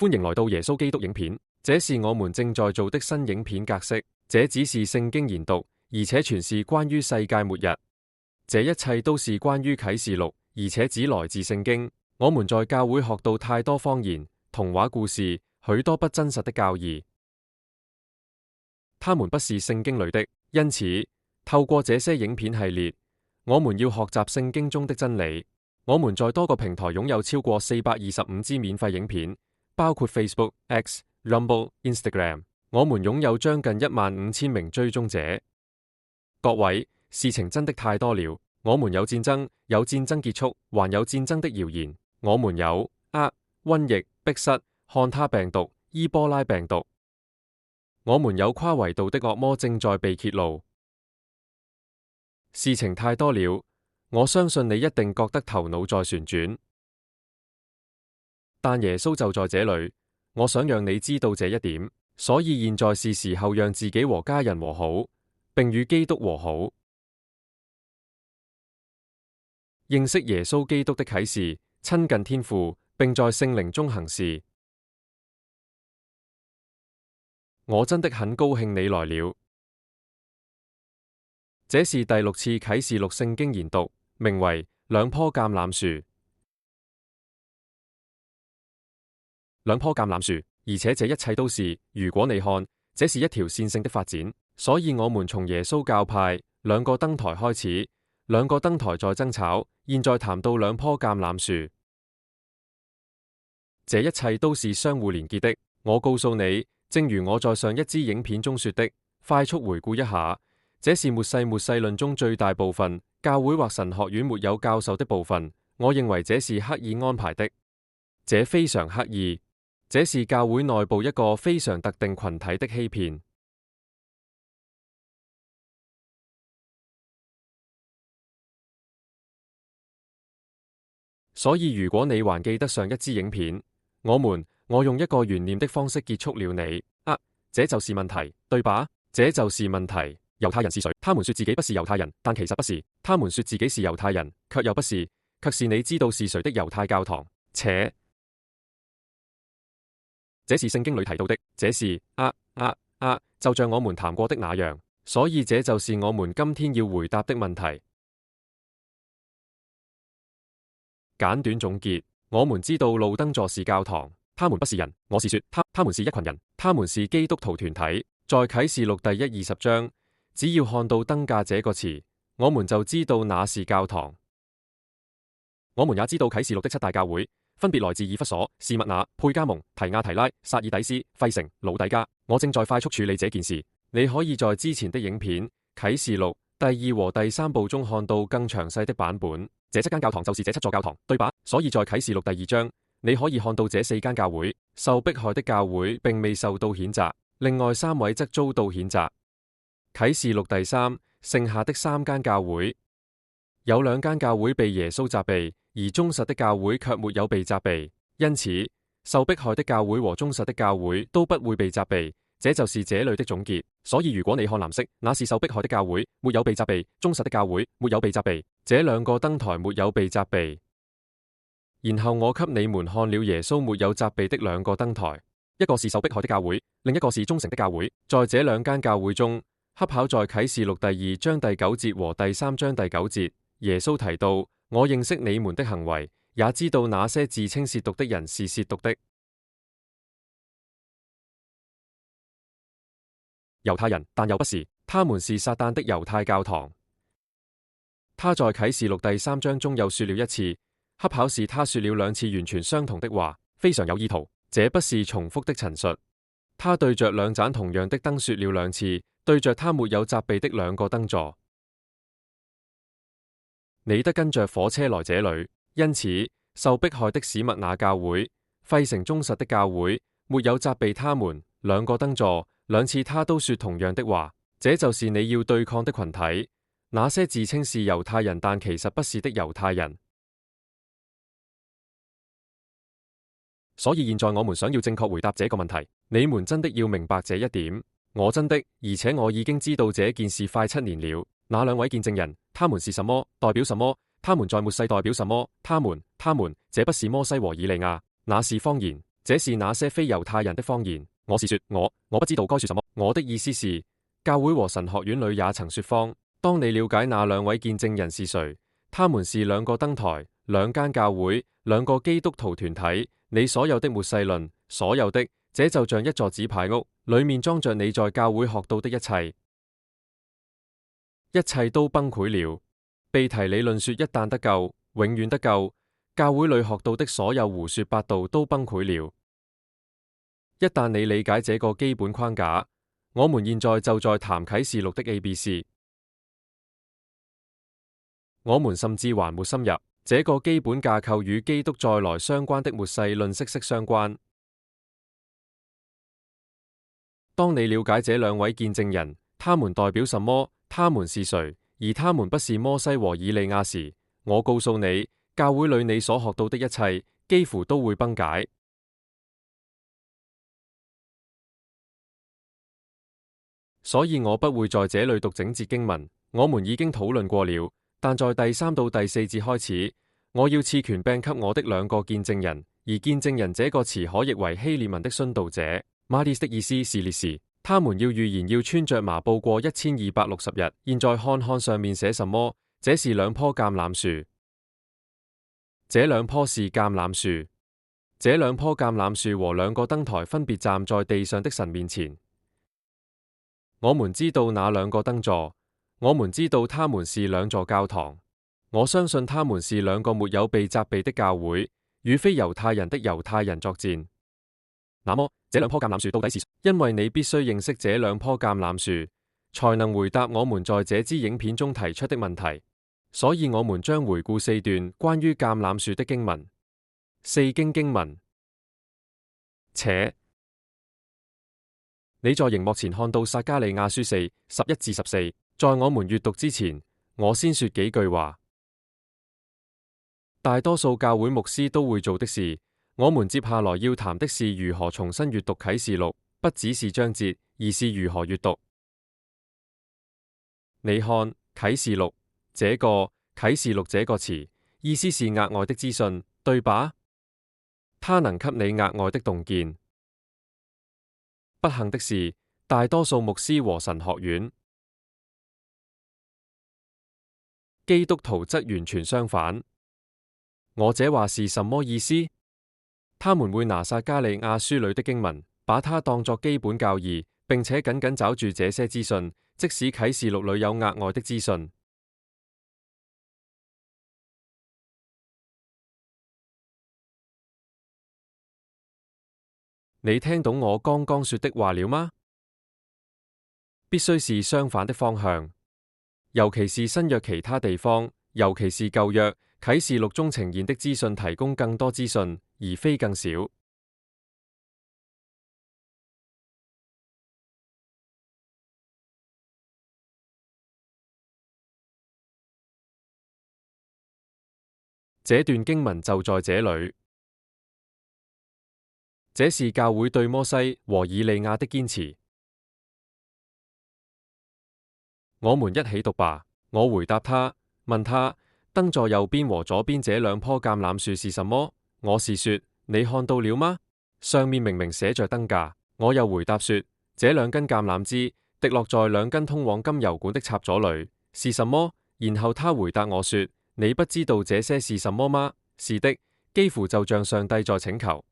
歡迎來到耶穌基督影片，這是我們正在做的新影片格式。這只是聖經研讀，而且全是關於世界末日。這一切都是關於啟示錄，而且只來自聖經。我們在教會學到太多謊言、童話故事，許多不真實的教義，他們不是聖經裏的。因此，透過這些影片系列，我們要學習聖經中的真理。我們在多個平台擁有超過425支免費影片，包括 Facebook、X、Rumble、Instagram。我們擁有將近15000名追蹤者。各位，事情真的太多了。我們有戰爭，有戰爭結束，還有戰爭的謠言。我們有瘟疫、逼塞、漢他病毒、伊波拉病毒。我們有跨維度的惡魔正在被揭露。事情太多了，我相信你一定覺得頭腦在旋轉。但耶穌就在這裏，我想讓你知道這一點。所以現在是時候讓自己和家人和好，並與基督和好。認識耶穌基督的啟示，親近天父，並在聖靈中行事。我真的很高興你來了。這是第6次啟示錄聖經研讀，名為兩棵橄欖樹。兩棵橄欖樹。而且這一切都是，如果你看，這是一條線性的發展。所以我們從耶穌教派兩個燈台開始，兩個燈台在爭吵，現在談到兩棵橄欖樹。這一切都是相互連結的。我告訴你，正如我在上一支影片中說的，快速回顧一下，這是末世論中最大部分教會或神學院沒有教授的部分。我認為這是刻意安排的，這非常刻意。這是教會內部一個非常特定群體的欺騙。所以如果你還記得上一支影片，我用一個懸念的方式結束了你。這就是問題，對吧？這就是問題。猶太人是誰？他們說自己不是猶太人，但其實不是。他們說自己是猶太人，卻又不是。卻是你知道是誰的猶太教堂？這是聖經裏提到的，這是就像我們談過的那樣，所以這就是我們今天要回答的問題。簡短總結，我們知道路燈座是教堂，他們不是人，我是說他們是一群人，他們是基督徒團體。在啟示錄第120章，只要看到燈架這個詞，我們就知道那是教堂。我們也知道啟示錄的7大教會，分別來自以弗所、士密那、佩加蒙、提亞提拉、撒爾底斯、費城、老底嘉。我正在快速處理這件事。你可以在之前的影片《啟示錄》第2和第3部中看到更詳細的版本。這7間教堂就是這7座教堂，對吧？所以在啟示錄第2章，你可以看到這4間教會。受迫害的教會並未受到譴責，另外3位則遭到譴責。啟示錄第3，剩下的3間教會，有2間教會被耶穌責備，而忠實的教會卻沒有被責備。因此，受迫害的教會和忠實的教會都不會被責備。這就是這裡的總結。所以如果你看藍色，那是受迫害的教會，沒有被責備；忠實的教會沒有被責備。這2個燈台沒有被責備。然後我給你們看了耶穌沒有責備的2個燈台，一個是受迫害的教會，另一個是忠誠的教會。在這2間教會中，恰巧在啟示錄第2章第9節和第3章第9節，耶穌提到：我認識你們的行為，也知道那些自稱褻瀆的人是褻瀆的。猶太人，但又不是，他們是撒旦的猶太教堂。他在啟示錄第3章中又說了一次，恰巧是他說了2次完全相同的話，非常有意圖。這不是重複的陳述。他對着2盞同樣的燈說了2次，對着他沒有責備的2個燈座。你得跟着火車來這裡。因此，受迫害的史密那教會、費城忠實的教會，沒有責備他們2個燈座。2次他都說同樣的話。這就是你要對抗的群體，那些自稱是猶太人但其實不是的猶太人。所以現在我們想要正確回答這個問題。你們真的要明白這一點。我真的，而且我已經知道這件事快7年了。那2位見證人，他們是什麼？代表什麼？他們在末世代表什麼？他們，這不是摩西和以利亞，那是謊言。這是那些非猶太人的謊言。我是說，我不知道該說什麼。我的意思是，教會和神學院裏也曾說謊。當你了解那兩位見證人是誰，他們是兩個燈台、兩間教會、兩個基督徒團體，你所有的末世論，所有的，這就像一座紙牌屋，裏面裝着你在教會學到的一切，一切都崩潰了。被提理論說一旦得救，永遠得救，教會裏學到的所有胡說八道都崩潰了。一旦你理解這個基本框架，我們現在就在談啟示錄的 ABC。我們甚至還沒深入，這個基本架構與基督再來相關的末世論息息相關。當你了解這兩位見證人，他們代表什麼，他們是誰，而他們不是摩西和以利亞時，我告訴你，教會裏你所學到的一切，幾乎都會崩解。所以我不會在這裏讀整節經文，我們已經討論過了。但在第3到第4節開始，我要賜權柄給我的兩個見證人，而見證人這個詞可譯為希臘文的殉道者。Martyrs 的意思是烈士，他們要預言要穿着麻布過1260日。現在看看上面寫什麼，這是兩棵橄欖樹，這兩棵是橄欖樹，這兩棵橄欖樹和兩個燈台分別站在地上的神面前。我們知道那兩個燈座，我們知道他們是兩座教堂，我相信他們是兩個沒有被責備的教會，與非猶太人的猶太人作戰。那麼這兩棵橄欖樹到底是誰？因為你必須認識這兩棵橄欖樹，才能回答我們在這支影片中提出的問題。所以我們將回顧4段關於橄欖樹的經文。4經經文。且你在熒幕前看到撒迦利亞書4:11-14。在我們閱讀之前，我先說幾句話。大多數教會牧師都會做的事，我們接下來要談的是如何重新閱讀啟示錄，不只是章節，而是如何閱讀。你看啟示錄這個啟示錄這個詞，意思是額外的資訊，對吧？它能給你額外的洞見。不幸的是，大多數牧師和神學院基督徒則完全相反。我這話是什麼意思？他們會拿撒迦利亞書裏的經文，把它當作基本教義，並且緊緊抓住這些資訊，即使啟示錄裏有額外的資訊。你聽懂我剛剛說的話了嗎？必須是相反的方向，尤其是新約其他地方，尤其是舊約啟示錄中呈現的資訊提供更多資訊，而非更少。這段經文就在這裏。這是教會對摩西和以利亞的堅持。我們一起讀吧。我回答他，問他，燈座右邊和左邊這兩棵橄欖樹是什麼？我是說，你看到了嗎？上面明明寫着燈架。我又回答說，這兩根橄欖枝滴落在兩根通往金油管的插座裏，是什麼？然後他回答我說，你不知道這些是什麼嗎？是的，幾乎就像上帝在請求。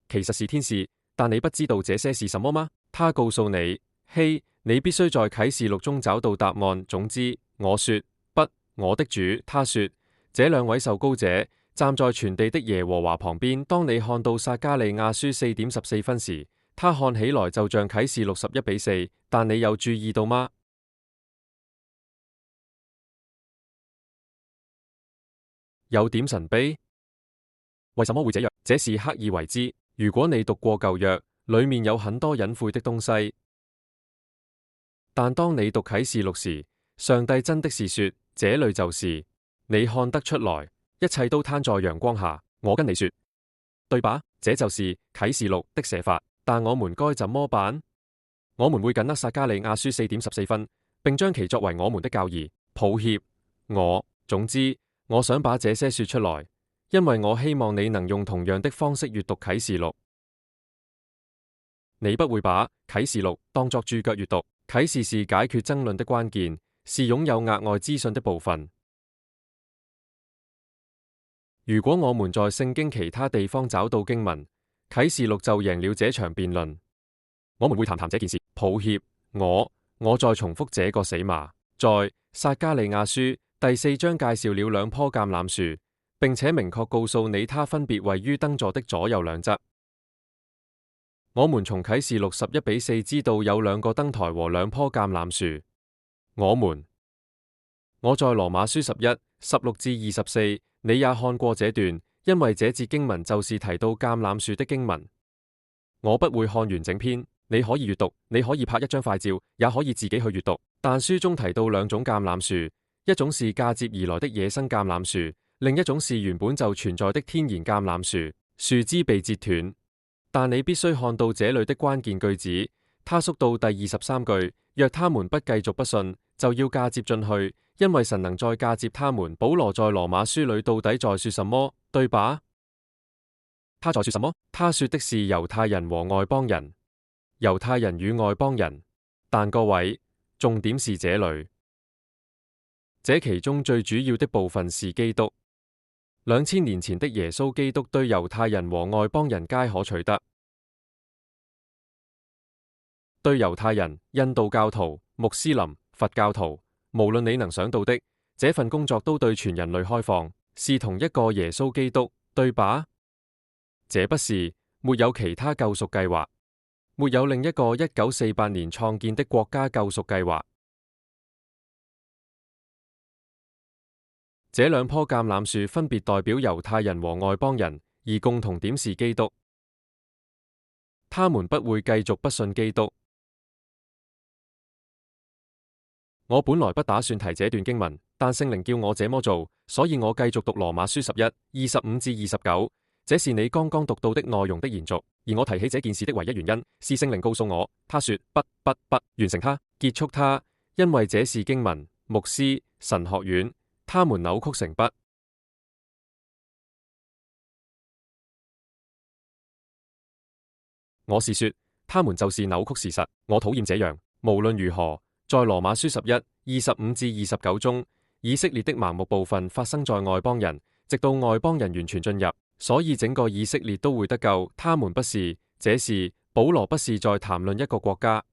其實是天使，但你不知道這些是什麼嗎？他告訴你，嘿，你必須在啟示錄中找到答案。總之，我說不，我的主。他說，這兩位受膏者站在全地的耶和華旁邊。當你看到撒迦利亞書4:14時，他看起來就像啟示錄11:4，但你有注意到嗎？有點神秘。為什麼會這樣？這是刻意為之。如果你讀過舊約，裏面有很多隱晦的東西，但當你讀啟示錄時，上帝真的是說，這裏就是，你看得出來，一切都攤在陽光下。我跟你說，對吧？這就是啟示錄的寫法。但我們該怎麼辦？我們會緊握撒迦利亞書4:14，並將其作為我們的教義。抱歉，總之，我想把這些說出來，因為我希望你能用同樣的方式閱讀啟示錄。你不會把啟示錄當作注腳閱讀，啟示是解決爭論的關鍵，是擁有額外資訊的部分。如果我們在聖經其他地方找到經文，啟示錄就贏了這場辯論。我們會談談這件事。抱歉，我再重複這個死麻。在撒迦利亞書第4章介紹了兩棵橄欖樹，並且明確告訴你它分別位於燈座的左右兩側。我們從啟示錄11:4知道有兩個燈台和兩棵橄欖樹。我在羅馬書11:16-24，你也看過這段，因為這節經文就是提到橄欖樹的經文。我不會看完整篇，你可以閱讀，你可以拍一張快照，也可以自己去閱讀。但書中提到兩種橄欖樹，一種是嫁接而來的野生橄欖樹，另一種是原本就存在的天然橄欖樹，樹枝被折斷。但你必須看到這裡的關鍵句子，它縮到第23句，若他們不繼續不信，就要嫁接進去，因為神能再嫁接他們。保羅在羅馬書裡到底在說什麼，對吧？他在說什麼？他說的是猶太人和外邦人，猶太人與外邦人。但各位，重點是這裡，這其中最主要的部分是基督。2000年前的耶穌基督對猶太人和外邦人皆可取得。對猶太人、印度教徒、穆斯林、佛教徒，無論你能想到的，這份工作都對全人類開放，是同一個耶穌基督，對吧？這不是，沒有其他救贖計劃，沒有另一個1948年創建的國家救贖計劃。這兩棵橄欖樹分別代表猶太人和外邦人，而共同點是基督。他們不會繼續不信基督。我本來不打算提這段經文，但聖靈叫我這麼做，所以我繼續讀羅馬書11:25-29。這是你剛剛讀到的內容的延續，而我提起這件事的唯一原因是聖靈告訴我，他說不，完成它，結束它，因為這是經文、牧師、神學院。他們扭曲成筆。我是說，他們就是扭曲事實。我討厭這樣。無論如何，在羅馬書11:25-29中，以色列的盲目部分發生在外邦人，直到外邦人完全進入，所以整個以色列都會得救。他們不是，這是保羅不是在談論一個國家。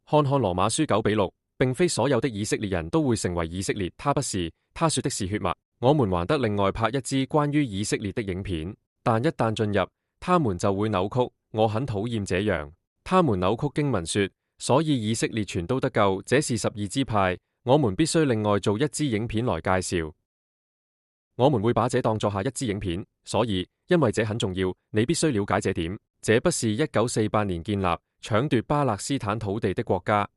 看看羅馬書9:6。並非所有的以色列人都會成為以色列，他不是，他說的是血脈。我們還得另外拍一支關於以色列的影片，但一旦進入，他們就會扭曲。我很討厭這樣，他們扭曲經文說，所以以色列全都得救，這是12支派。我們必須另外做一支影片來介紹。我們會把這當作下一支影片，所以因為這很重要，你必須了解這點。這不是1948年建立、搶奪巴勒斯坦土地的國家。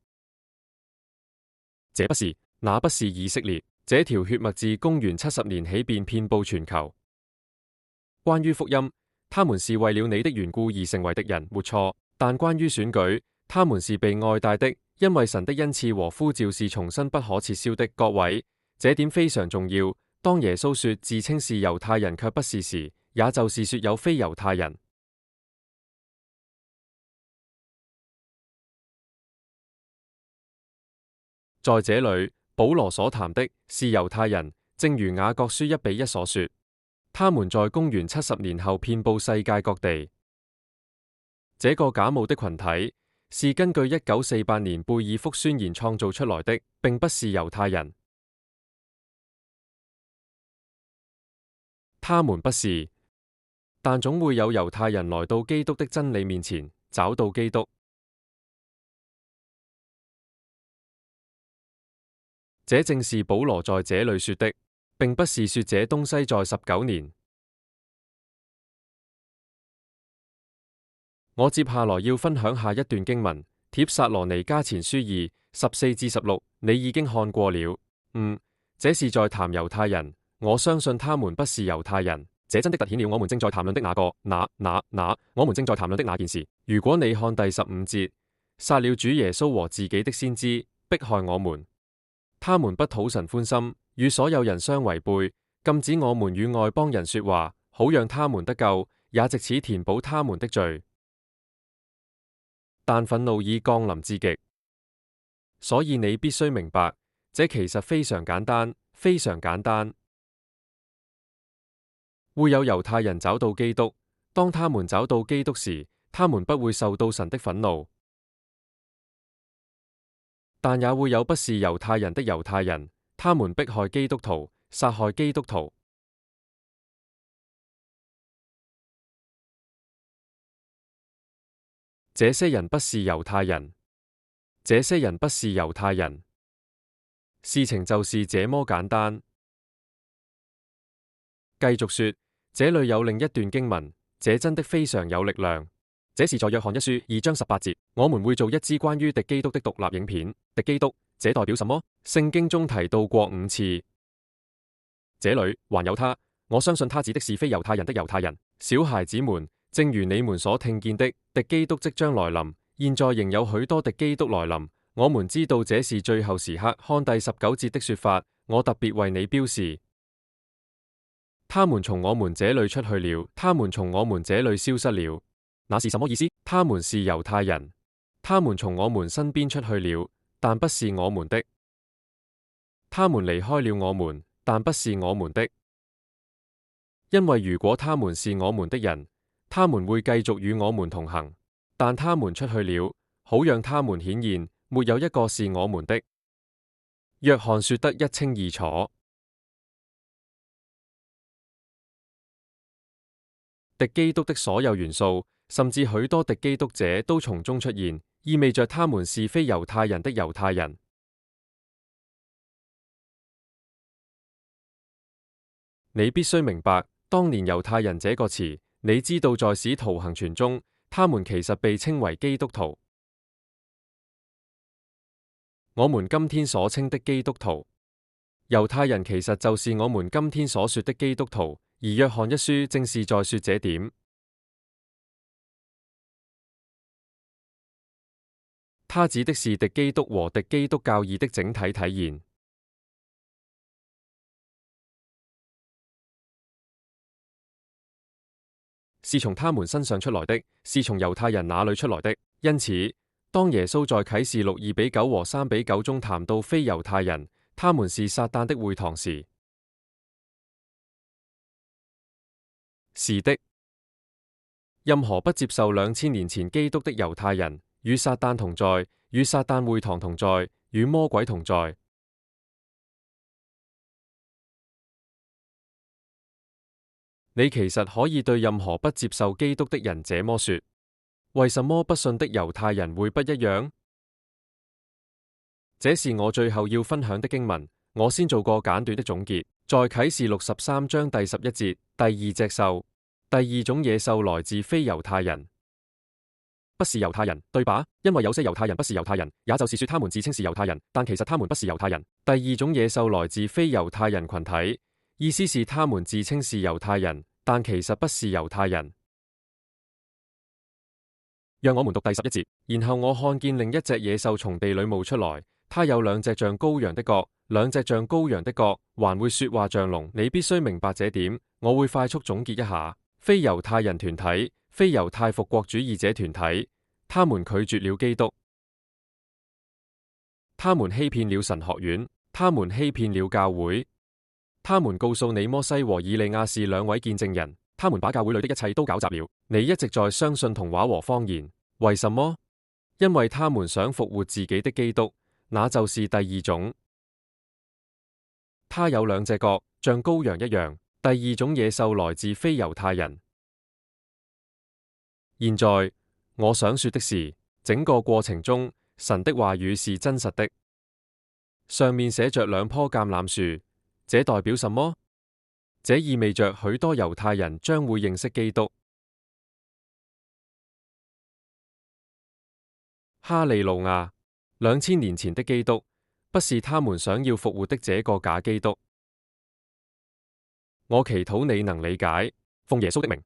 這不是，那不是以色列。這條血脈自公元70年起便遍佈全球。關於福音，他們是為了你的緣故而成為敵人，沒錯。但關於選舉，他們是被愛戴的，因為神的恩賜和呼召是重生不可撤銷的。各位，這點非常重要。當耶穌說自稱是猶太人卻不是時，也就是說有非猶太人。在這裡，保羅所談的是猶太人，正如雅各書1:1所說，他們在公元70年後遍佈世界各地。這個假冒的群體是根據1948年貝爾福宣言創造出來的，並不是猶太人。他們不是，但總會有猶太人來到基督的真理面前，找到基督。這正是保羅在這裡說的，並不是說這東西在19年。我接下來要分享下一段經文，帖撒羅尼迦前書2:14-16，你已經看過了。這是在談猶太人，我相信他們不是猶太人。這真的凸顯了我們正在談論的我們正在談論的那件事。如果你看第15節，殺了主耶穌和自己的先知，迫害我們。他們不討神歡心，與所有人相違背，禁止我們與外邦人說話，好讓他們得救，也藉此填補他們的罪。但憤怒已降臨至極，所以你必須明白，這其實非常簡單，非常簡單。會有猶太人找到基督，當他們找到基督時，他們不會受到神的憤怒。但也會有不是猶太人的猶太人，他們迫害基督徒，殺害基督徒。這些人不是猶太人，這些人不是猶太人。事情就是這麼簡單。繼續說，這裏有另一段經文，這真的非常有力量。這是在約翰一書2章18節。我們會做一支關於敵基督的獨立影片。敵基督，這代表什麼？聖經中提到過5次。這裏還有他，我相信他指的是非猶太人的猶太人。小孩子們，正如你們所聽見的，敵基督即將來臨，現在仍有許多敵基督來臨。我們知道這是最後時刻。看第19節的說法，我特別為你標示。他們從我們這裏出去了，他們從我們這裏消失了。那是什麼意思？他們是猶太人，他們從我們身邊出去了，但不是我們的。他們離開了我們，但不是我們的。因為如果他們是我們的人，他們會繼續與我們同行。但他們出去了，好讓他們顯現，沒有一個是我們的。約翰說得一清二楚。敵基督的所有元素，甚至許多敵基督者都從中出現，意味着他們是非猶太人的猶太人。你必須明白，當年猶太人這個詞，你知道在使徒行傳中，他們其實被稱為基督徒。我們今天所稱的基督徒，猶太人其實就是我們今天所說的基督徒。而約翰一書正是在說這點。他指的是敵基督和敵基督教義的整體體現，是從他們身上出來的，是從猶太人那裏出來的。因此，當耶穌在啟示錄2:9和3:9中談到非猶太人，他們是撒旦的會堂時，是的，任何不接受2000年前基督的猶太人，與撒旦同在，與撒旦會堂同在，與魔鬼同在。你其實可以對任何不接受基督的人這麼說。為什麼不信的猶太人會不一樣？這是我最後要分享的經文。我先做個簡短的總結。在啟示錄13章第11節，第二隻獸，第二種野獸來自非猶太人，不是猶太人，對吧？因為有些猶太人不是猶太人，也就是說他們自稱是猶太人，但其實他們不是猶太人。第二種野獸來自非猶太人群體，意思是他們自稱是猶太人，但其實不是猶太人。讓我們讀第11節。然後我看見另一隻野獸從地裏冒出來，它有兩隻像羔羊的角，兩隻像羔羊的角，還會說話像龍。你必須明白這點。我會快速總結一下：非猶太人團體、非猶太復國主義者團體，他們拒絕了基督，他們欺騙了神學院，他們欺騙了教會，他們告訴你摩西和以利亞是兩位見證人，他們把教會裏的一切都搞砸了。你一直在相信童話和謊言，為什麼？因為他們想復活自己的基督，那就是第二種。他有兩隻角，像羔羊一樣。第二種野獸來自非猶太人。現在我想說的是，整個過程中，神的話語是真實的。上面寫着兩棵橄欖樹，這代表什麼？這意味着許多猶太人將會認識基督。哈利路亞！2000年前的基督，不是他們想要復活的這個假基督。我祈禱你能理解，奉耶穌的名。